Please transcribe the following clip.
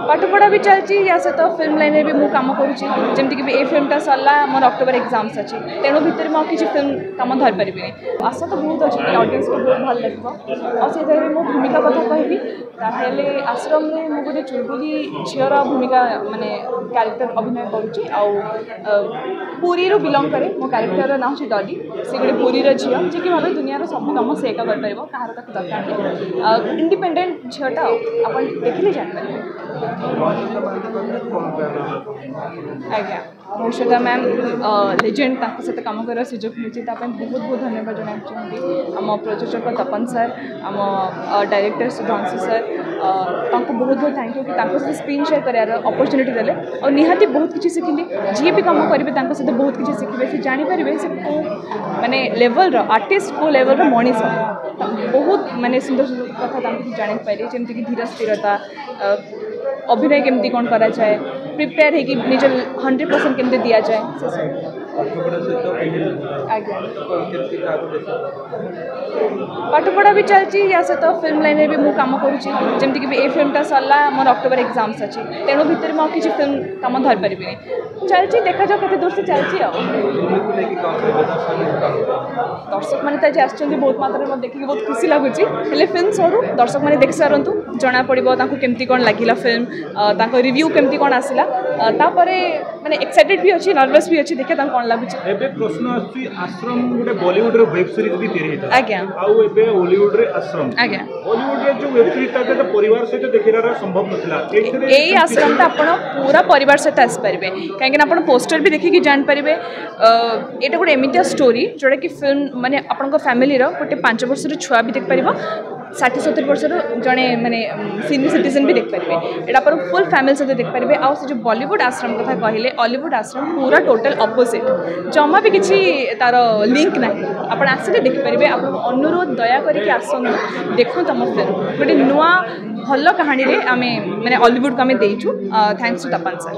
पाठपढ़ा भी चलती या सहित फिल्म लाइन में भी मुझे कम करुँची भी ए फिल्मटा सरला मोर अक्टोबर एग्जाम्स अच्छी तेणु भितर मुझे किसी फिल्म कम धरी पारि आशा तो बहुत अच्छी ऑडियंस को बहुत भल लगे और से मो भूमिका कथा कहबी आश्रम में मुझे गोटे चुलबुली झीर भूमिका माने क्यारेक्टर अभिनय करुँची पुरी रू बिलंग करे मो क्यारेक्टर ना हूँ डली से गोटे पुरीर झील जी कि भाव दुनिया सब कम से एका कर कहार तक दरकार इंडिपेंडेंट झीलटा आप देखिले जान आज्ञा मोर्शिदा मैम लेजेंड सहित कम कर सुजोग मिली बहुत बहुत धन्यवाद जनाई चाहिए आम प्रोजेक्टर तपन सर आम डायरेक्टर सुधांशु सर बहुत बहुत थैंक यू कि सहित स्क्रीन शेयर करार अपॉर्चुनिटी देले और निहाती बहुत किसी शिखिली जी भी कम करेंगे सहित बहुत किसी शिखे से जानीपर से माने लेवल आर्टिस्ट को लेवल मनीष बहुत माने सुंदर सुंदर कथा जानी पारे जमीक धीर स्थिरता अभिनय केमती कौन करा जाए प्रिपेयर है निज 100% केमती दि जाए पाठपढ़ा भी चलती या सहित फिल्म लाइन में भी मुझे कम करुँची भी ए फिल्मटा सरला मोर अक्टोबर एग्जाम्स अच्छी तेणु भितर मुझे किसी फिल्म कम धरी पारि चलती देखा जाओ कते दूर से चलती दर्शक मैंने तो आज बहुत मात्रा देखिए बहुत खुशी लगुच फिल्म सरू दर्शक मैंने देख सारूँ जना पड़ो केमती कौन लगिला फिल्म रिव्यू केमती कौन आसला माने एक्साइटेड भी अच्छी नर्वस भी अच्छी देखिए कौन लगुच एबे प्रश्न आछि आश्रम गोटे बॉलीवुड रे वेब सीरीज भी तैयारी हेता आज्ञा आउ एबे हॉलीवुड रे आश्रम आज्ञा हॉलीवुड रे जो वेब सीरीज ताके तो परिवार सहित देखिरा संभव नथिला एई आश्रम ता आपण पूरा परिवार सहित आस परिबे काहे कि आपण पोस्टर भी देखि कि जान परिबे एटा गोटे एमितिया स्टोरी जोटा कि फिल्म माने आपण फैमिली रो गोटे 5 वर्ष रो छुआ भी देख परिबो 60-70 वर्ष जड़े माने सीनियर सिटीजन भी देख पारे यहाँ पर फुल फैमिली सहित देख पारे आउ से जो बॉलीवुड आश्रम कथा कहले हॉलीवुड आश्रम पूरा टोटल अपोजिट जमा भी किसी तार लिंक ना आप आसिले देखिपारे आप अनुरोध दया करके आसतु देखो तुम फिल्म गोटे नुआ भल कहानी आम मैंने हॉलीवुड को आम देचु थैंक्स टू तपन सर।